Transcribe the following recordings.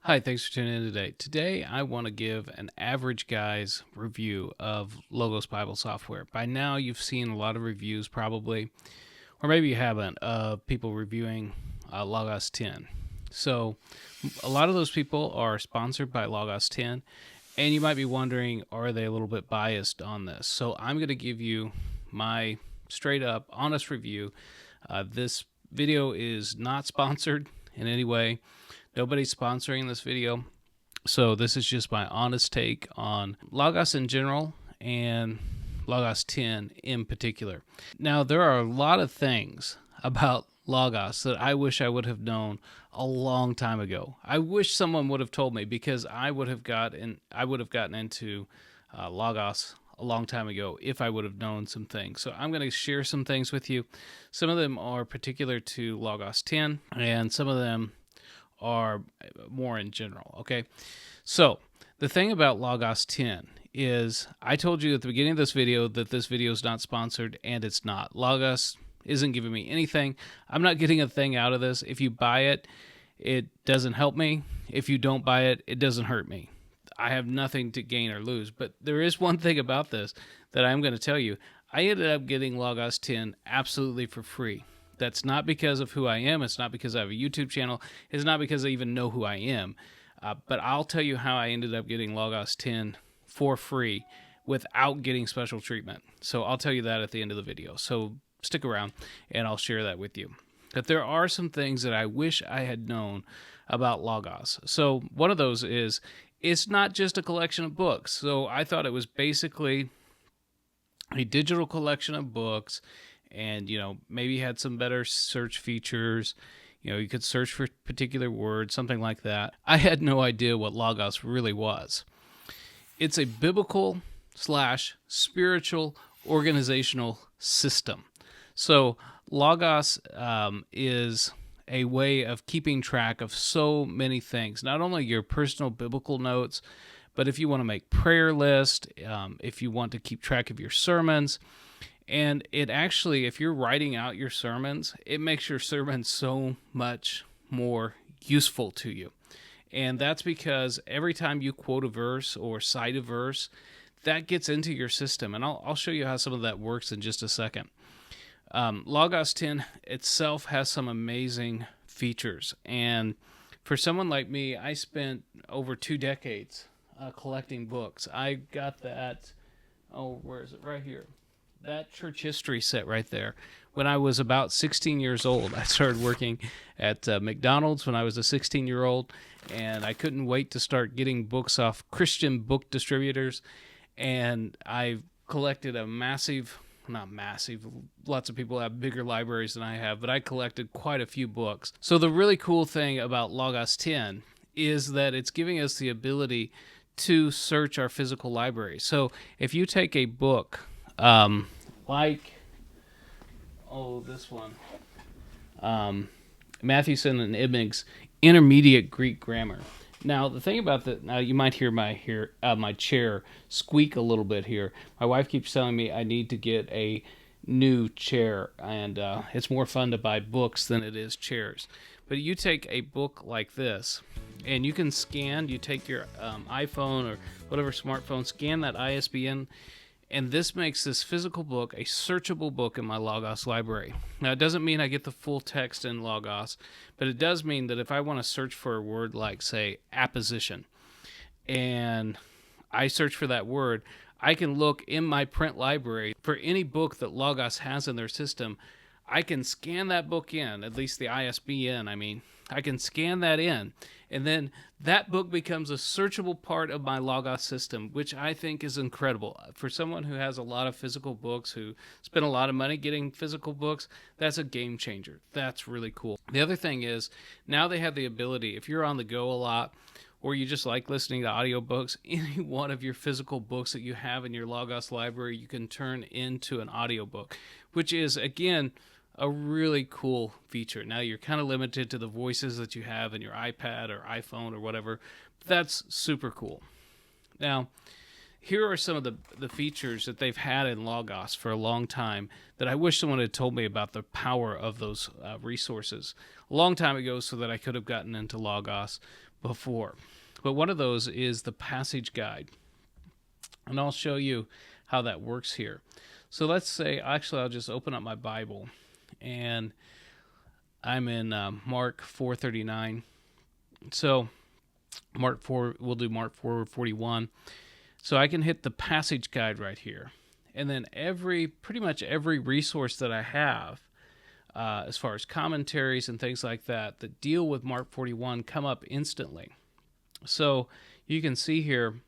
Hi, thanks for tuning in today. Today, I want to give an average guy's review of Logos Bible software. By now, you've seen a lot of reviews, probably, or maybe you haven't, of people reviewing Logos 10. So, a lot of those people are sponsored by Logos 10, and you might be wondering, are they a little bit biased on this? So, I'm going to give you my straight up, honest review. This video is not sponsored in any way. Nobody's sponsoring this video. So this is just my honest take on Logos in general and Logos 10 in particular. Now, there are a lot of things about Logos that I wish I would have known a long time ago. I wish someone would have told me, because I would have gotten into Logos a long time ago if I would have known some things. So I'm going to share some things with you. Some of them are particular to Logos 10, and some of them are more in general. Okay, so the thing about Logos 10 is, I told you at the beginning of this video that this video is not sponsored, and it's not. Logos isn't giving me anything. I'm not getting a thing out of this. If you buy it, it doesn't help me. If you don't buy it, it doesn't hurt me. I have nothing to gain or lose. But there is one thing about this that I'm going to tell you. I ended up getting Logos 10 absolutely for free. That's not because of who I am. It's not because I have a YouTube channel. It's not because I even know who I am. But I'll tell you how I ended up getting Logos 10 for free without getting special treatment. So I'll tell you that at the end of the video. So stick around and I'll share that with you. But there are some things that I wish I had known about Logos. So one of those is, it's not just a collection of books. So I thought it was basically a digital collection of books, and maybe had some better search features. You could search for particular words, something like that. I had no idea what Logos really was. It's a biblical / spiritual organizational system. So Logos is a way of keeping track of so many things, not only your personal biblical notes, but if you want to make prayer lists, if you want to keep track of your sermons. And it actually, if you're writing out your sermons, it makes your sermons so much more useful to you. And that's because every time you quote a verse or cite a verse, that gets into your system. And I'll show you how some of that works in just a second. Logos 10 itself has some amazing features. And for someone like me, I spent over 2 decades collecting books. I got that, where is it? Right here. That church history set right there. When I was about 16 years old, I started working at McDonald's when I was a 16-year-old, and I couldn't wait to start getting books off Christian book distributors. And I collected a not massive, lots of people have bigger libraries than I have, but I collected quite a few books. So the really cool thing about Logos 10 is that it's giving us the ability to search our physical library. So if you take a book, this one, Mathewson and Ibmig's Intermediate Greek Grammar. Now, the thing about that, now you might hear my chair squeak a little bit here. My wife keeps telling me I need to get a new chair, and it's more fun to buy books than it is chairs. But you take a book like this, and you can scan, you take your iPhone or whatever smartphone, scan that ISBN, and this makes this physical book a searchable book in my Logos library. Now, it doesn't mean I get the full text in Logos, but it does mean that if I want to search for a word like, say, apposition, and I search for that word, I can look in my print library for any book that Logos has in their system. I can scan that book in, at least the ISBN, I can scan that in, and then that book becomes a searchable part of my Logos system, which I think is incredible. For someone who has a lot of physical books, who spend a lot of money getting physical books, that's a game changer. That's really cool. The other thing is, now they have the ability, if you're on the go a lot, or you just like listening to audiobooks, any one of your physical books that you have in your Logos library, you can turn into an audiobook, which is, again, a really cool feature. Now, you're kind of limited to the voices that you have in your iPad or iPhone or whatever. But that's super cool. Now, here are some of the features that they've had in Logos for a long time that I wish someone had told me about the power of those resources a long time ago so that I could have gotten into Logos. before. But one of those is the passage guide. And I'll show you how that works here. So let's say, actually, I'll just open up my Bible, and I'm in Mark 4:39. So Mark 4, we'll do Mark 4:41. So I can hit the passage guide right here, and then pretty much every resource that I have, as far as commentaries and things like that deal with Mark 41 come up instantly. So you can see here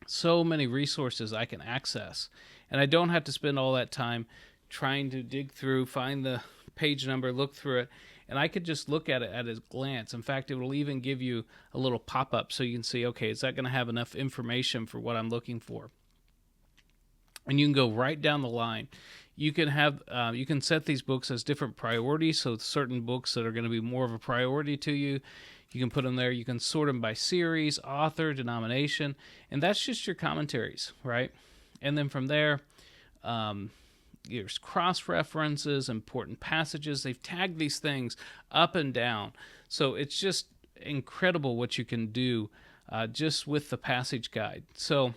so many resources I can access, and I don't have to spend all that time trying to dig through, find the page number, look through it, and I could just look at it at a glance. In fact, it will even give you a little pop-up so you can see, okay, is that going to have enough information for what I'm looking for? And you can go right down the line. You can have you can set these books as different priorities, so certain books that are going to be more of a priority to you, you can put them there. You can sort them by series, author, denomination, and that's just your commentaries, right? And then from there, there's cross-references, important passages. They've tagged these things up and down. So it's just incredible what you can do just with the passage guide. So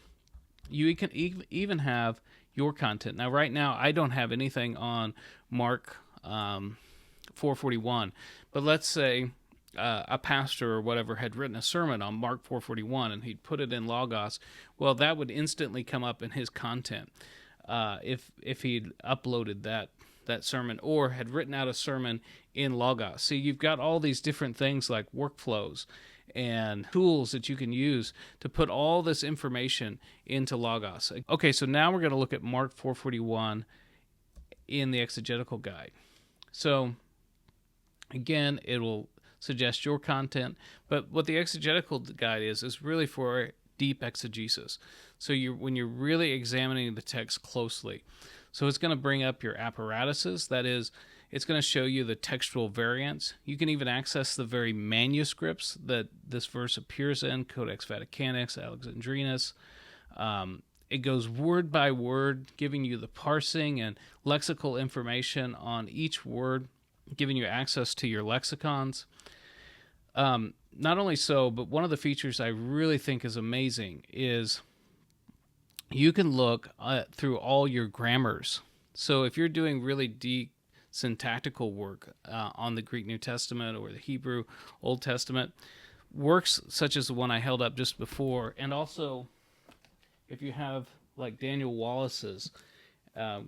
you can even have your content. Now, right now, I don't have anything on Mark 4:41, but let's say a pastor or whatever had written a sermon on Mark 4:41 and he'd put it in Logos. Well, that would instantly come up in his content. If he'd uploaded that sermon or had written out a sermon in Logos. See, you've got all these different things like workflows and tools that you can use to put all this information into Logos. Okay, so now we're going to look at Mark 4:41 in the exegetical guide. So again, it will suggest your content, but what the exegetical guide is really for deep exegesis. So when you're really examining the text closely. So it's going to bring up your apparatuses. That is, it's going to show you the textual variants. You can even access the very manuscripts that this verse appears in, Codex Vaticanus, Alexandrinus. It goes word by word, giving you the parsing and lexical information on each word, giving you access to your lexicons. Not only so, but one of the features I really think is amazing is you can look through all your grammars. So if you're doing really deep syntactical work on the Greek New Testament or the Hebrew Old Testament, works such as the one I held up just before, and also if you have like Daniel Wallace's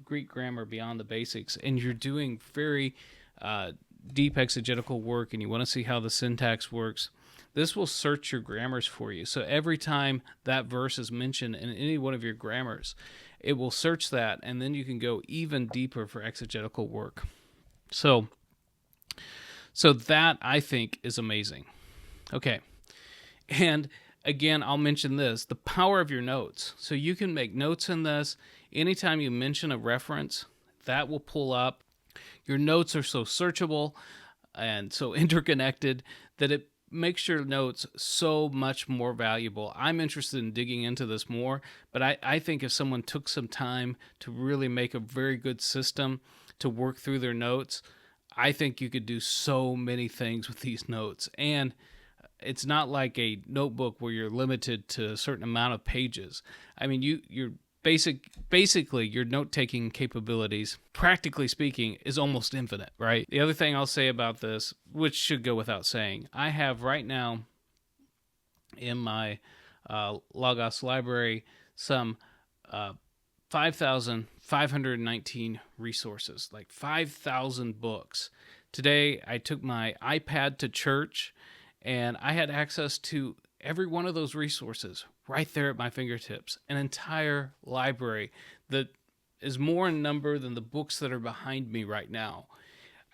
Greek Grammar Beyond the Basics, and you're doing very deep exegetical work and you want to see how the syntax works, this will search your grammars for you. So every time that verse is mentioned in any one of your grammars, it will search that, and then you can go even deeper for exegetical work. So that, I think, is amazing. Okay. And again, I'll mention this, the power of your notes. So you can make notes in this. Anytime you mention a reference, that will pull up. Your notes are so searchable and so interconnected that it makes your notes so much more valuable. I'm interested in digging into this more, but I think if someone took some time to really make a very good system to work through their notes, I think you could do so many things with these notes. And it's not like a notebook where you're limited to a certain amount of pages. I mean, you're basically your note-taking capabilities, practically speaking, is almost infinite, right? The other thing I'll say about this, which should go without saying, I have right now in my Logos library some 5,519 resources, like 5,000 books. Today, I took my iPad to church, and I had access to every one of those resources right there at my fingertips. An entire library that is more in number than the books that are behind me right now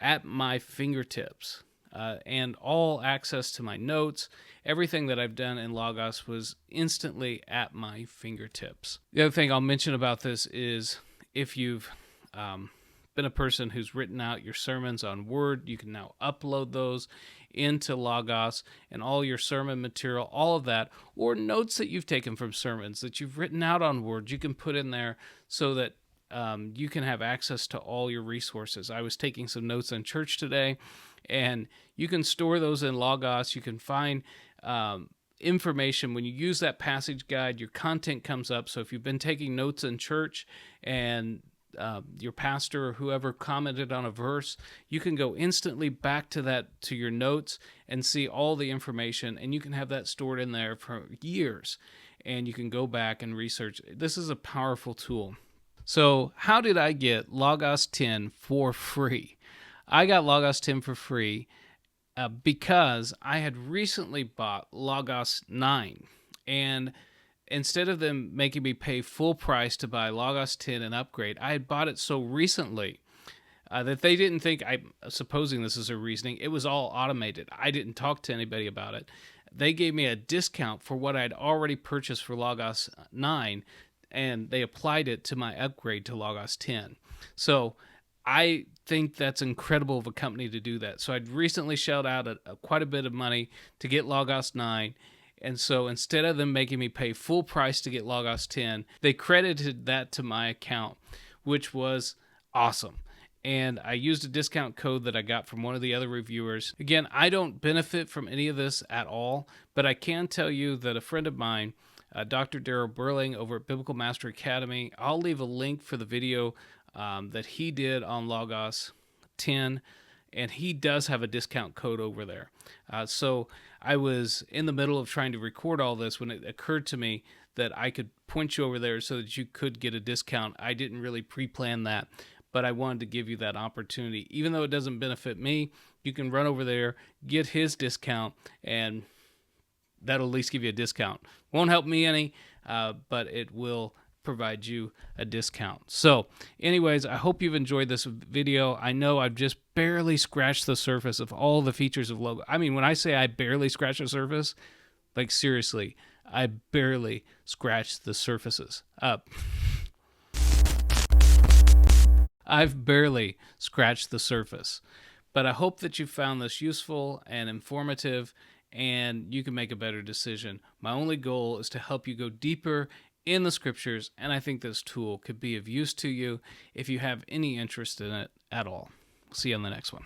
at my fingertips. And all access to my notes, everything that I've done in Logos was instantly at my fingertips. The other thing I'll mention about this is if you've been a person who's written out your sermons on Word, you can now upload those into Logos, and all your sermon material, all of that, or notes that you've taken from sermons that you've written out on Word, you can put in there so that you can have access to all your resources. I was taking some notes in church today, And you can store those in Logos. You can find information. When you use that passage guide, your content comes up. So if you've been taking notes in church and your pastor or whoever commented on a verse, you can go instantly back to your notes and see all the information, and you can have that stored in there for years, and you can go back and research. This is a powerful tool. So how did I get Logos 10 for free? I got Logos 10 for free because I had recently bought Logos 9, and instead of them making me pay full price to buy Logos 10 and upgrade, I had bought it so recently that they didn't think, I'm supposing this is a reasoning, it was all automated. I didn't talk to anybody about it. They gave me a discount for what I'd already purchased for Logos 9, and they applied it to my upgrade to Logos 10. So I think that's incredible of a company to do that. So I'd recently shelled out quite a bit of money to get Logos 9. And so instead of them making me pay full price to get Logos 10, they credited that to my account, which was awesome. And I used a discount code that I got from one of the other reviewers. Again, I don't benefit from any of this at all, but I can tell you that a friend of mine, Dr. Darrell Burling over at Biblical Master Academy, I'll leave a link for the video that he did on Logos 10, and he does have a discount code over there. So I was in the middle of trying to record all this when it occurred to me that I could point you over there so that you could get a discount. I didn't really pre-plan that, but I wanted to give you that opportunity. Even though it doesn't benefit me, you can run over there, get his discount, and that'll at least give you a discount. Won't help me any, but it will provide you a discount. So anyways, I hope you've enjoyed this video. I know I've just barely scratched the surface of all the features of Logo. I mean, when I say I barely scratched the surface, like seriously, I barely scratched the surfaces up. I've barely scratched the surface. But I hope that you found this useful and informative, and you can make a better decision. My only goal is to help you go deeper in the scriptures, and I think this tool could be of use to you if you have any interest in it at all. See you on the next one.